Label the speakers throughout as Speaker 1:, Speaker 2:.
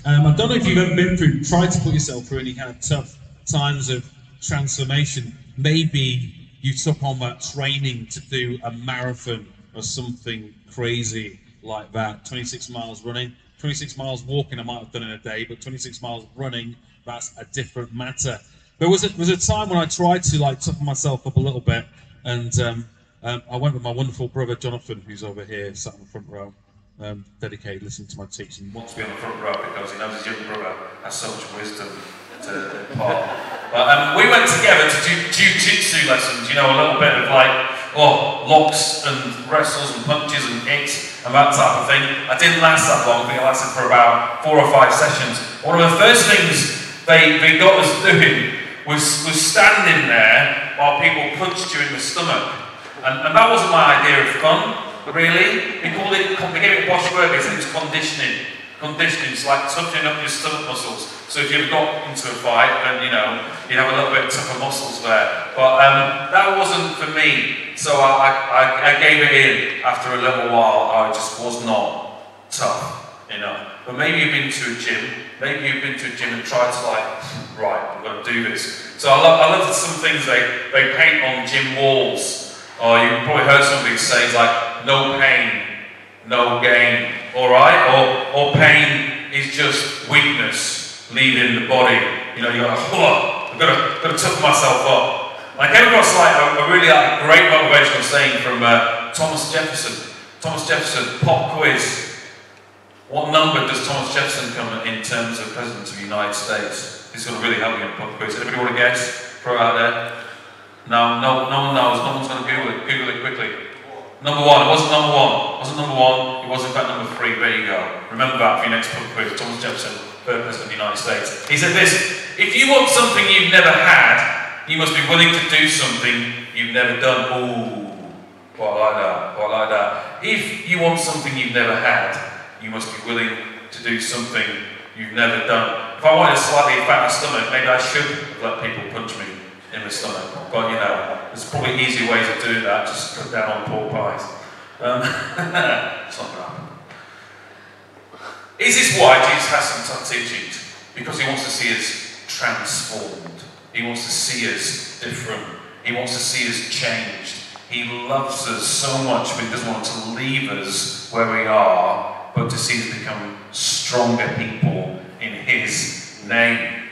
Speaker 1: I don't know if you've ever tried to put yourself through any kind of tough times of transformation. Maybe you took on that training to do a marathon or something crazy like that. 26 miles running, 26 miles walking I might have done in a day, but 26 miles running, that's a different matter. There was a time when I tried to like toughen myself up a little bit, and I went with my wonderful brother Jonathan, who's over here, sat in the front row. Dedicated, listening to my teaching. Wants to be on the front row because he knows his younger brother has so much wisdom to impart. But we went together to do jiu-jitsu lessons, you know, a little bit of like, locks and wrestles and punches and kicks and that type of thing. I didn't last that long. I think I lasted for about 4 or 5 sessions. One of the first things they got us doing was standing there while people punched you in the stomach. And that wasn't my idea of fun. Really? They gave it a posh word, they said it was conditioning. Conditioning, it's like toughening up your stomach muscles. So if you've got into a fight, then you know, you'd have a little bit tougher muscles there. But that wasn't for me. So I gave it in after a little while. I just was not tough, you know. But maybe you've been to a gym, and tried to like, right, I'm going to do this. So I love some things they paint on gym walls. Or you've probably heard somebody say like, no pain, no gain, alright? Or pain is just weakness leaving the body. You know, you're like, I've got to toughen myself up. And I came across like a really great motivational saying from Thomas Jefferson. Thomas Jefferson, pop quiz. What number does Thomas Jefferson come in terms of President of the United States? This is going to really help you in a pop quiz. Anybody want to guess? Throw it out there. No one knows. No one's going to Google it. Google it quickly. Number 1. It wasn't number 1. It wasn't number 1. It was in fact number 3. There you go. Remember that for your next pub quiz. Thomas Jefferson, third President of the United States. He said this: if you want something you've never had, you must be willing to do something you've never done. Ooh, quite like that. Quite like that. If you want something you've never had, you must be willing to do something you've never done. If I wanted a slightly fatter stomach, maybe I should have let people punch me in the stomach, but you know, there's probably easy ways of doing that. Just cut down on pork pies. It's not going to happen. Is this why Jesus has some tough teachings? Because he wants to see us transformed. He wants to see us different. He wants to see us changed. He loves us so much, but he doesn't want to leave us where we are, but to see us become stronger people in his name.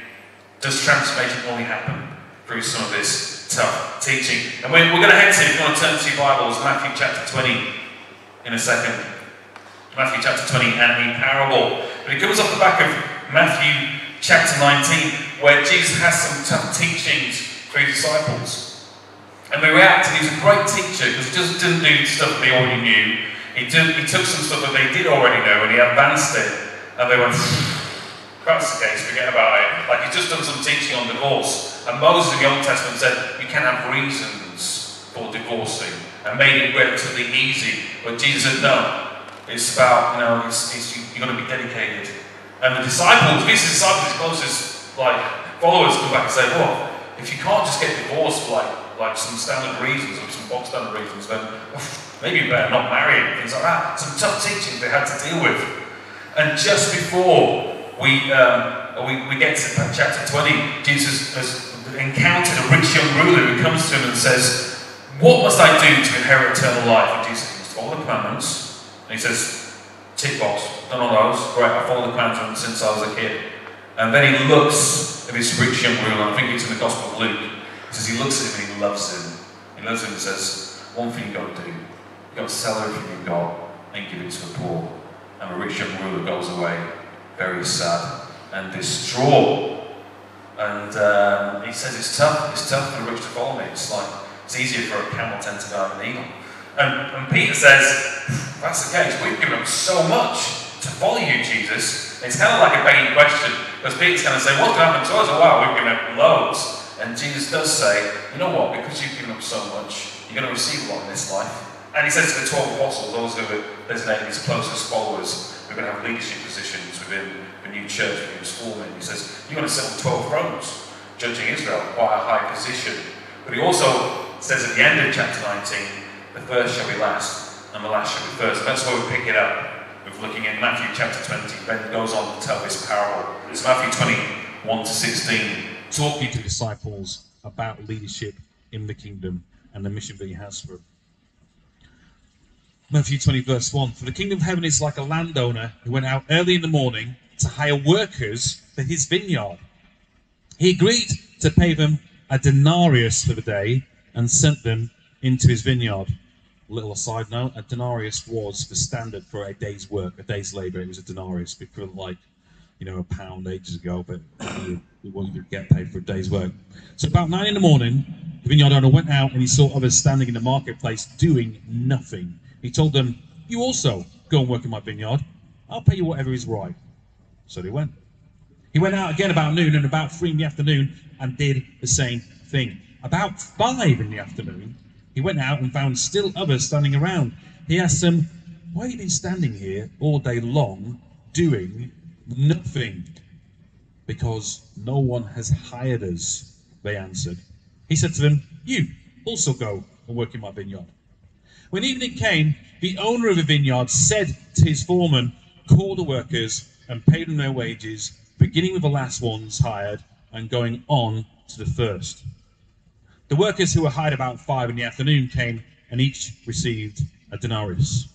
Speaker 1: Does transformation only happen through some of this tough teaching? And we're going to head to, if you want to turn to your Bibles, Matthew chapter 20 in a second. Matthew chapter 20 and a parable. But it comes off the back of Matthew chapter 19, where Jesus has some tough teachings for his disciples. And they react, and he's a great teacher because he just didn't do stuff they already knew. He took some stuff that they did already know and he advanced it. And they went, if that's the case, forget about it. Like he's just done some teaching on divorce. And Moses in the Old Testament said, you can have reasons for divorcing, and made it relatively easy. But Jesus said, no. It's about, you know, you've got to be dedicated. And the disciples, his closest followers come back and say, well, if you can't just get divorced for like some standard reasons or some box standard reasons, then maybe you better not marry him, things like that. Some tough teachings they had to deal with. And just before we get to chapter 20, Jesus has encountered a rich young ruler who comes to him and says, what must I do to inherit eternal life? And Jesus says, follow the commandments. And he says, tick box, done all those, great, I followed the commandments since I was a kid. And then he looks at this rich young ruler, and I think it's in the Gospel of Luke. He says he looks at him and he loves him. He loves him and says, one thing you've got to do, you've got to sell everything you've got and give it to the poor. And the rich young ruler goes away very sad and distraught. And he says it's tough for the rich to follow me. It's easier for a camel to enter than an eagle. And Peter says, if that's the case, we've given up so much to follow you, Jesus. It's kind of like a begging question, because Peter's going to say, what's going to happen to us? Oh wow, we've given up loads. And Jesus does say, you know what, because you've given up so much, you're going to receive a lot in this life. And he says to the 12 apostles, those who are designated his closest followers, who are going to have leadership positions within the new church that he was forming. He says, you're going to sit on 12 thrones, judging Israel, quite a high position. But he also says at the end of chapter 19, the first shall be last, and the last shall be first. And that's where we pick it up.
Speaker 2: of looking at Matthew chapter 20. Ben goes on to tell this parable. It's Matthew 21 to 16.
Speaker 1: Talking to disciples about leadership in the kingdom and the mission that he has for them. Matthew 20 verse 1. For the kingdom of heaven is like a landowner who went out early in the morning to hire workers for his vineyard. He agreed to pay them a denarius for the day and sent them into his vineyard. A little aside note, a denarius was the standard for a day's work, a day's labour. It was a denarius, equivalent like, a pound ages ago, but you would get paid for a day's work. So about 9 in the morning, the vineyard owner went out and he saw others standing in the marketplace doing nothing. He told them, you also go and work in my vineyard. I'll pay you whatever is right. So they went. He went out again about noon and about 3 in the afternoon and did the same thing. About 5 in the afternoon, he went out and found still others standing around. He asked them, why have you been standing here all day long doing nothing? Because no one has hired us, they answered. He said to them, you also go and work in my vineyard. When evening came, the owner of the vineyard said to his foreman, call the workers and pay them their wages, beginning with the last ones hired and going on to the first. The workers who were hired about 5 in the afternoon came and each received a denarius.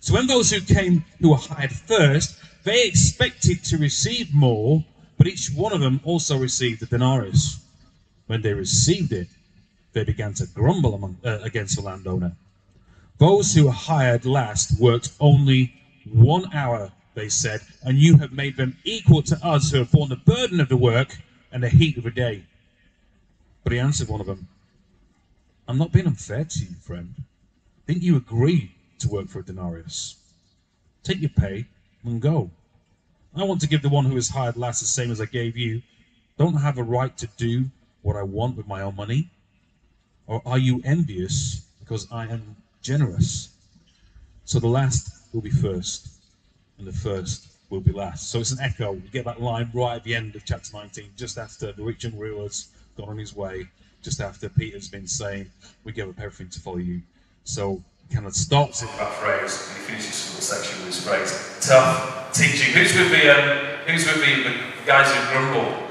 Speaker 1: So when those who were hired first, they expected to receive more, but each one of them also received a denarius. When they received it, they began to grumble against the landowner. Those who were hired last worked only 1 hour, they said, and you have made them equal to us who have borne the burden of the work and the heat of the day. But he answered one of them, I'm not being unfair to you, friend. Didn't you agree to work for a denarius? Take your pay and go. I want to give the one who is hired last the same as I gave you. Don't I have a right to do what I want with my own money? Or are you envious because I am generous? So the last will be first, and the first will be last. So it's an echo. You get that line right at the end of chapter 19, just after the rich young ruler's gone on his way, just after Peter's been saying, we give up everything to follow you. So it kind of starts in
Speaker 2: that phrase, and he finishes the section with this phrase, tough teaching. Who's with the guys who grumble?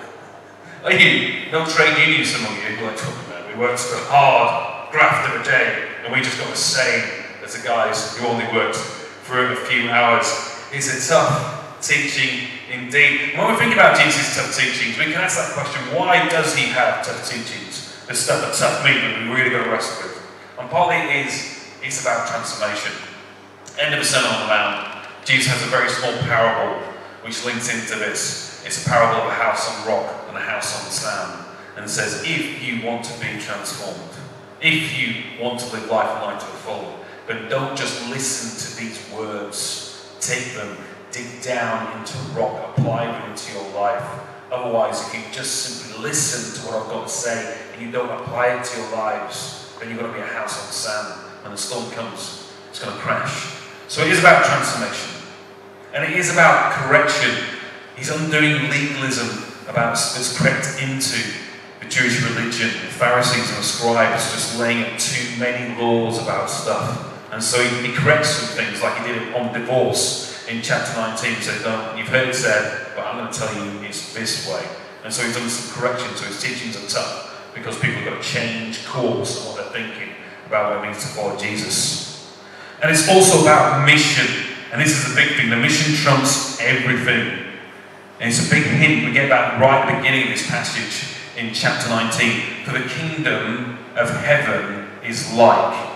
Speaker 2: Are you? No trade unions among you, like talking about. We worked a hard graft of a day, and we just got the same as the guys who only worked for a few hours. It's a tough teaching indeed. And when we think about Jesus' tough teachings, we can ask that question, why does he have tough teachings? The stuff that tough meat that we really got to wrestle with. And partly it's about transformation. End of the Sermon on the Mount, Jesus has a very small parable which links into this. It's a parable of a house on rock and a house on sand. And it says, if you want to be transformed, if you want to live life and life to the full, but don't just listen to these words. Take them, dig down into rock, apply them into your life. Otherwise, if you just simply listen to what I've got to say and you don't apply it to your lives, then you're going to be a house on sand. When the storm comes, it's going to crash. So it is about transformation. And it is about correction. He's undoing legalism that's crept into the Jewish religion. The Pharisees and the scribes just laying up too many laws about stuff. And so he corrects some things, like he did on divorce in chapter 19. He said, no, you've heard it said, but I'm going to tell you it's this way. And so he's done some correction, so his teachings are tough, because people have got to change course on what they're thinking about what it means to follow Jesus. And it's also about mission. And this is the big thing. The mission trumps everything. And it's a big hint. We get that right at the beginning of this passage in chapter 19. For the kingdom of heaven is like.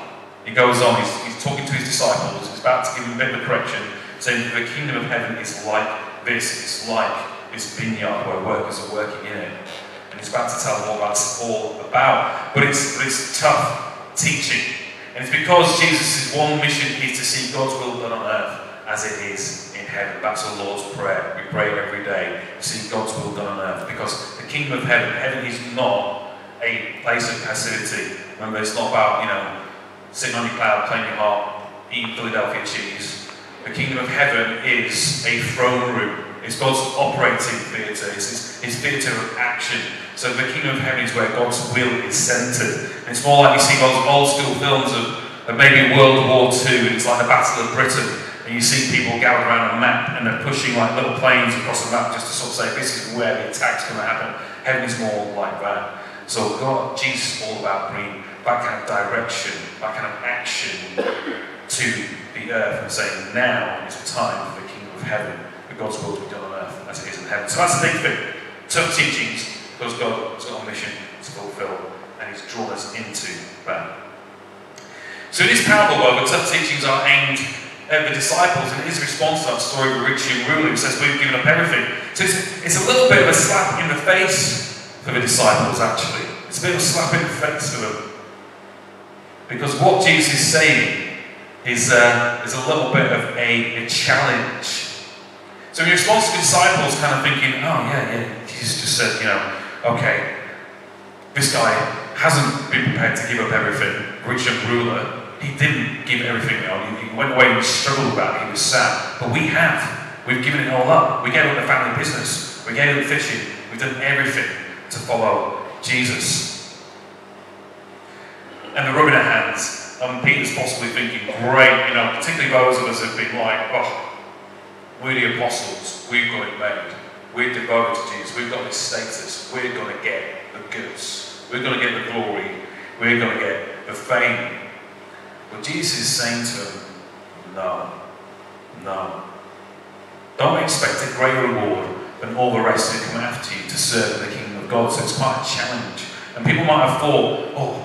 Speaker 2: He goes on, he's talking to his disciples, he's about to give them a bit of a correction, saying the kingdom of heaven is like this, it's like this vineyard where workers are working in it. And he's about to tell them what that's all about. But it's tough teaching. And it's because Jesus' one mission is to see God's will done on earth as it is in heaven. That's the Lord's Prayer. We pray every day to see God's will done on earth. Because the kingdom of heaven is not a place of passivity. Remember, it's not about, sitting on your cloud, playing your harp, eating Philadelphia cheese. The kingdom of heaven is a throne room. It's God's operating theatre. It's his theatre of action. So the kingdom of heaven is where God's will is centred. And it's more like you see those old school films of maybe World War II. It's like the Battle of Britain. and you see people gathered around a map and they're pushing like little planes across the map just to sort of say this is where the attack's going to happen. Heaven is more like that. So God, Jesus is all about bringing that kind of direction, that kind of action to the earth and saying now is the time for the kingdom of heaven, that God's will to be done on earth as it is in heaven. So that's the big thing. Tough teachings, because God's got a mission to fulfill and He's drawn us into that. So in this parable, though, the tough teachings are aimed at the disciples, and his response to that story of the rich young ruler who says we've given up everything. So it's a little bit of a slap in the face for the disciples, actually. It's a bit of a slap in the face for them. Because what Jesus is saying is a little bit of a challenge. So in response to the disciples kind of thinking, oh yeah, Jesus just said, okay, this guy hasn't been prepared to give up everything. Rich young ruler, he didn't give everything up. He went away and struggled about it. He was sad. But we have. We've given it all up. We gave up the family business. We gave up fishing. We've done everything to follow Jesus. And they're rubbing their hands. Peter's possibly thinking, great, particularly those of us who've been like, oh, we're the apostles. We've got it made. We're devoted to Jesus. We've got this status. We're going to get the goods. We're going to get the glory. We're going to get the fame. But Jesus is saying to them, no. Don't expect a greater reward than all the rest who come after you to serve in the kingdom of God. So it's quite a challenge. And people might have thought, oh,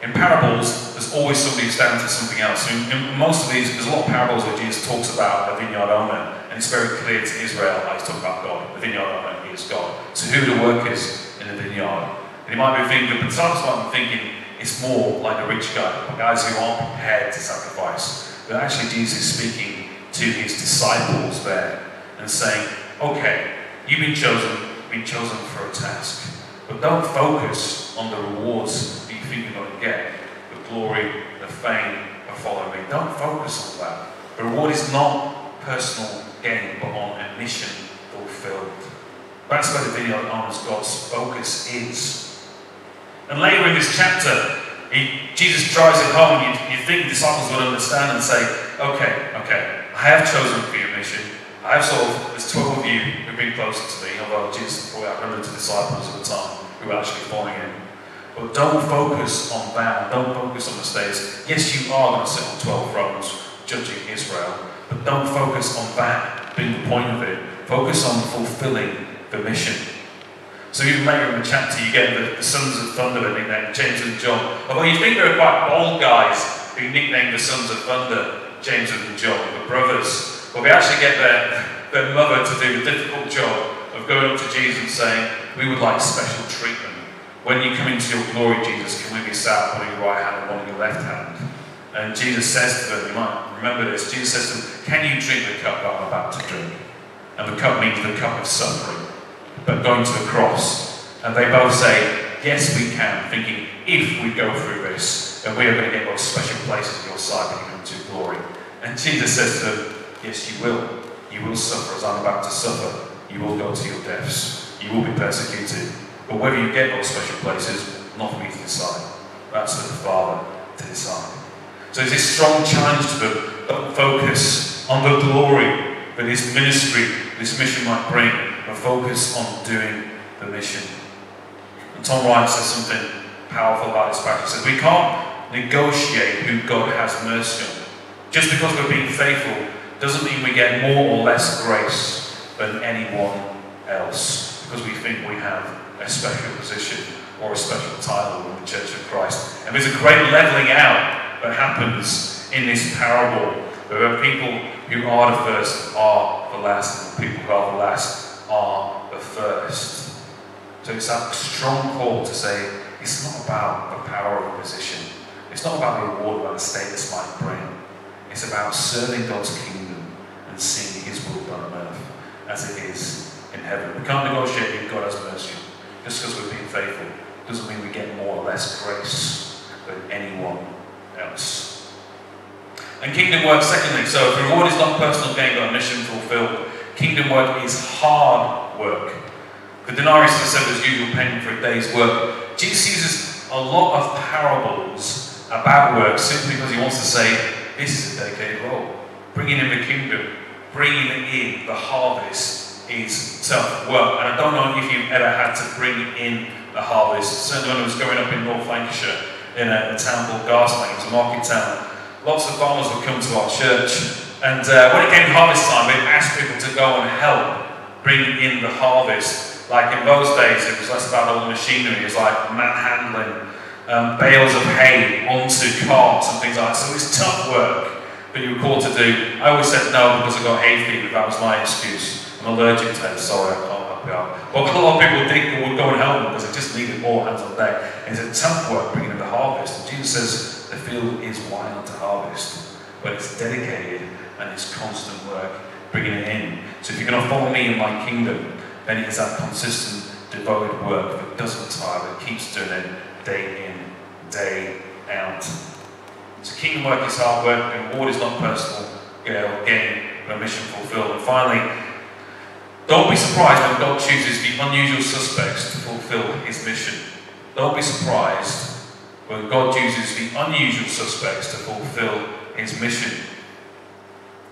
Speaker 2: in parables, there's always somebody who stands for something else. In most of these, there's a lot of parables where Jesus talks about a vineyard owner, and it's very clear to Israel how he's talking about God. The vineyard owner is God. So who are the workers in the vineyard? And you might be thinking, but sometimes might be thinking, it's more like the rich guy, guys who aren't prepared to sacrifice. But actually Jesus is speaking to his disciples there and saying, okay, you've been chosen for a task. But don't focus on the rewards that you think you're going to get. The glory, the fame of following me. Don't focus on that. The reward is not personal gain, but on a mission fulfilled. That's where the vineyard owner's God's focus is. And later in this chapter, Jesus drives it home. You think the disciples would understand and say, okay, I have chosen for your mission. I have there's 12 of you who've been closer to me, although Jesus probably had hundreds of disciples at the time who were actually following him. But don't focus on that. Don't focus on the status. Yes, you are going to sit on 12 thrones judging Israel, but don't focus on that being the point of it. Focus on fulfilling the mission. So even later in the chapter, you get the sons of thunder, they're nicknamed James and John. Although you think they're quite bold guys who nicknamed the sons of thunder James and John, the brothers. Well, they actually get their mother to do the difficult job of going up to Jesus and saying, we would like special treatment. When you come into your glory, Jesus, can we be sat on your right hand and one on your left hand? And Jesus says to them, you might remember this, Jesus says to them, can you drink the cup that I'm about to drink? And the cup means the cup of suffering, but going to the cross. And they both say, yes we can, thinking, if we go through this, then we are going to get those special places in your sight when you come to glory. And Jesus says to them, yes you will. You will suffer as I'm about to suffer. You will go to your deaths. You will be persecuted. But whether you get those special places, not for me to decide. That's for the Father to decide. So there's this strong challenge to them. Don't focus on the glory that his ministry, this mission might bring, but focus on doing the mission. And Tom Wright says something powerful about this passage. He says, we can't negotiate who God has mercy on. Just because we're being faithful doesn't mean we get more or less grace than anyone else, because we think we have a special position or a special title in the Church of Christ. And there's a great levelling out that happens in this parable. There are people who are the first are the last, and the people who are the last are the first. So it's that strong call to say, it's not about the power of a position. It's not about the reward that a status might bring. It's about serving God's kingdom and seeing his will done on earth as it is in heaven. We can't negotiate with God has mercy. Just because we're being faithful doesn't mean we get more or less grace than anyone else. And kingdom work, secondly, so if the reward is not personal gain but a mission fulfilled, kingdom work is hard work. The denarius, as I said, was usual payment for a day's work. Jesus uses a lot of parables about work simply because he wants to say, this is a dedicated role. Bringing in the kingdom, bringing in the harvest is tough work. And I don't know if you've ever had to bring in the harvest. Certainly when I was growing up in North Lancashire, in a town called Gardner, it was a market town, lots of farmers would come to our church. And when it came harvest time, we'd ask people to go and help bring in the harvest. Like in those days, it was less about all the machinery, it was like manhandling bales of hay onto carts and things like that. So it was tough work that you were called to do. I always said no because I got hay fever, that was my excuse. I'm allergic to it, sorry, I can't help you out. But a lot of people would go and help them because they just needed all hands on deck. And it's a tough work bringing in the harvest. And Jesus says the field is wild to harvest, but it's dedicated and it's constant work bringing it in. So if you're going to follow me in my kingdom, then it's that consistent, devoted work that doesn't tire, that keeps doing it day in, day out. So kingdom work is hard work, and reward is not personal gain, but mission fulfilled. And finally, don't be surprised when God chooses the unusual suspects to fulfill his mission. Don't be surprised when God uses the unusual suspects to fulfill his mission.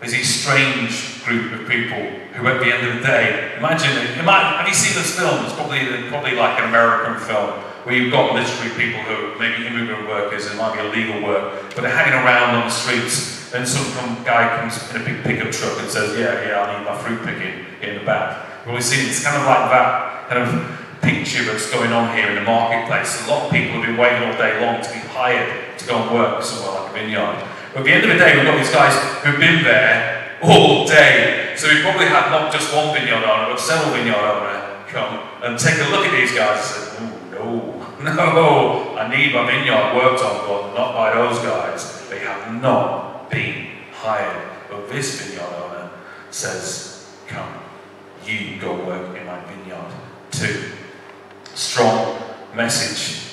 Speaker 2: There's these strange group of people who at the end of the day, have you seen this film? It's probably like an American film, where you've got literally people who are maybe immigrant workers, and it might be illegal work, but they're hanging around on the streets, and some guy comes in a big pickup truck and says, yeah, I need my fruit picking in the back. Well, we see it's kind of like that kind of picture that's going on here in the marketplace. A lot of people have been waiting all day long to be hired to go and work somewhere like a vineyard. But at the end of the day, we've got these guys who've been there all day. So we probably had not just one vineyard owner, but several vineyard owners come and take a look at these guys and say, no, I need my vineyard worked on, but not by those guys. They have not been hired. But this vineyard owner says, come, you go work in my vineyard too. Strong message.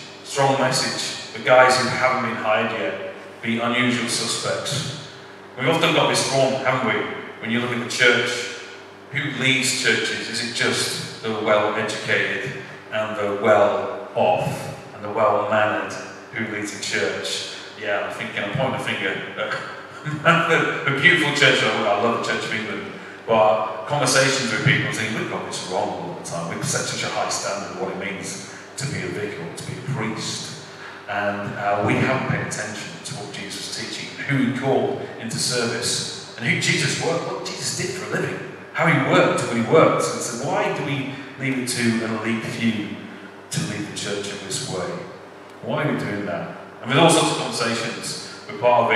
Speaker 2: The guys who haven't been hired yet, the unusual suspects. We've often got this wrong, haven't we? When you look at the church, who leads churches? Is it just the well-educated and the well-off and the well-mannered who leads a church? Yeah, I'm thinking, I'm pointing a finger at the beautiful church. I love the Church of England, but conversations with people saying, we've got this wrong all the time. We've set such a high standard of what it means to be a vicar, to be a priest. And we haven't paid attention to what Jesus was teaching, who he called into service, and who Jesus worked, what Jesus did for a living, how he worked when he worked. And so why do we leave it to an elite few to lead the church in this way? Why are we doing that? And with all sorts of conversations, we're part of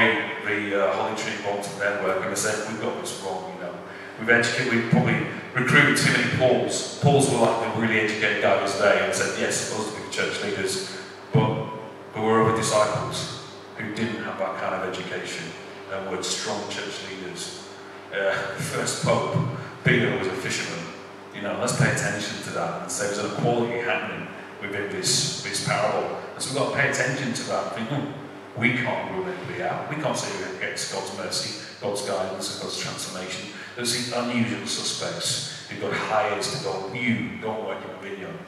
Speaker 2: the Holy Trinity Bolton network, and they said, we've got this wrong, you know. We've probably recruited too many Pauls. Pauls were like the really educated guy this day and said, yes, supposed to be the church leaders, but were other disciples who didn't have that kind of education and were strong church leaders. The first Pope, Peter, was a fisherman. You know, let's pay attention to that and say there's an equality happening within this parable. And so we've got to pay attention to that and think, we can't rule anybody out. We can't say we're against God's mercy, God's guidance, and God's transformation. There's these unusual suspects who got hired to go, you go and work in a vineyard.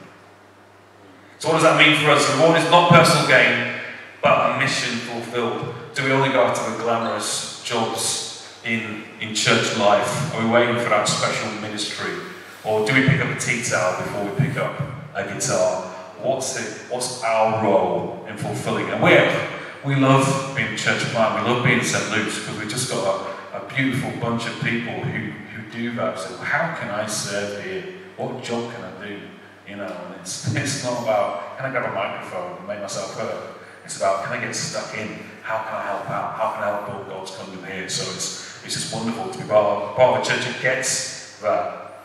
Speaker 2: So what does that mean for us? Reward is not personal gain, but a mission fulfilled. Do we only go after the glamorous jobs in church life? Are we waiting for that special ministry? Or do we pick up a tea towel before we pick up a guitar? What's our role in fulfilling it? We love being church plant, we love being St. Luke's, because we've just got a beautiful bunch of people who do that. So how can I serve here? What job can I do? You know, and it's not about, can I grab a microphone and make myself heard? It's about, can I get stuck in? How can I help out? How can I help build God's kingdom here? So it's just wonderful to be part of a church that gets that.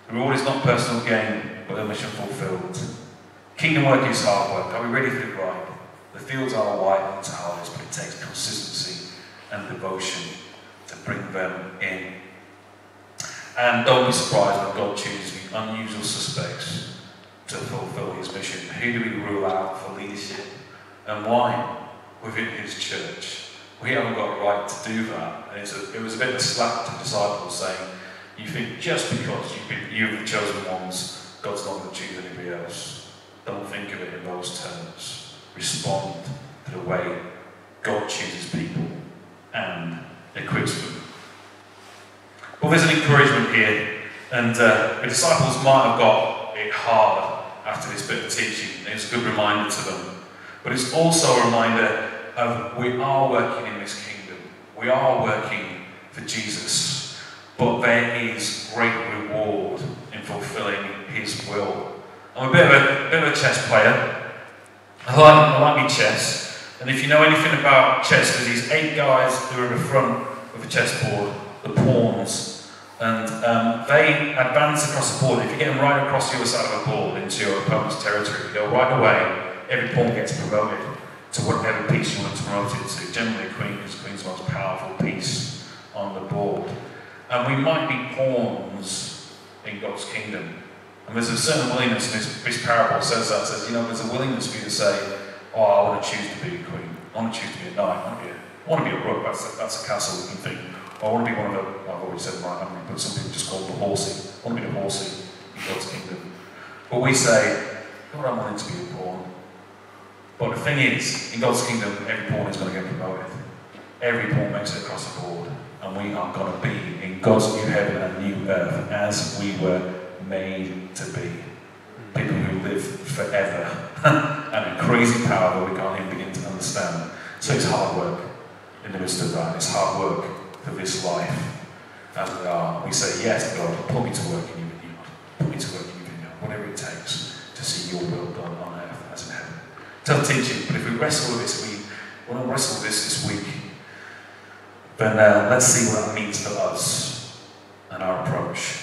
Speaker 2: The reward is not personal gain, but a mission fulfilled. Kingdom work is hard work. Are we ready for the grind? The fields are white unto harvest, but it takes consistency and devotion to bring them in. And don't be surprised when God chooses the unusual suspects to fulfill his mission. Who do we rule out for leadership and why within his church? We haven't got a right to do that. And it was a bit of a slap to disciples saying, you think just because you're the chosen ones, God's not going to choose anybody else. Don't think of it in those terms. Respond to the way God chooses people and equips them But there's an encouragement here, and the disciples might have got it hard after this bit of teaching. It's a good reminder to them. But it's also a reminder of we are working in this kingdom. We are working for Jesus. But there is great reward in fulfilling his will. I'm a bit of a chess player. I like my chess. And if you know anything about chess, there's these 8 guys who are in the front of the chessboard, the pawns. And they advance across the board. If you get them right across the other side of the board into your opponent's territory, you go right away, every pawn gets promoted to whatever piece you want to promote it to. Generally queen, because queen's the most powerful piece on the board. And we might be pawns in God's kingdom. And there's a certain willingness, and this parable says that, says, there's a willingness for you to say, oh, I want to choose to be a queen. I want to choose to be a knight. I want to be a rook. That's a castle-looking thing. I want to be one of the, I've already said right, haven't I? But some people just call them the horsey. I want to be the horsey in God's kingdom. But we say, God, I'm wanting to be a pawn. But the thing is, in God's kingdom, every pawn is going to get promoted. Every pawn makes it across the board. And we are going to be in God's new heaven and new earth as we were made to be. People who live forever and in crazy power that we can't even begin to understand. So it's hard work in the midst of that. It's hard work for this life. And we say, yes, God, put me to work in your vineyard. Put me to work in your vineyard. Whatever it takes to see your will done on earth as in heaven. Tough teaching, but if we wrestle with this, we want to wrestle with this week, then let's see what that means for us and our approach.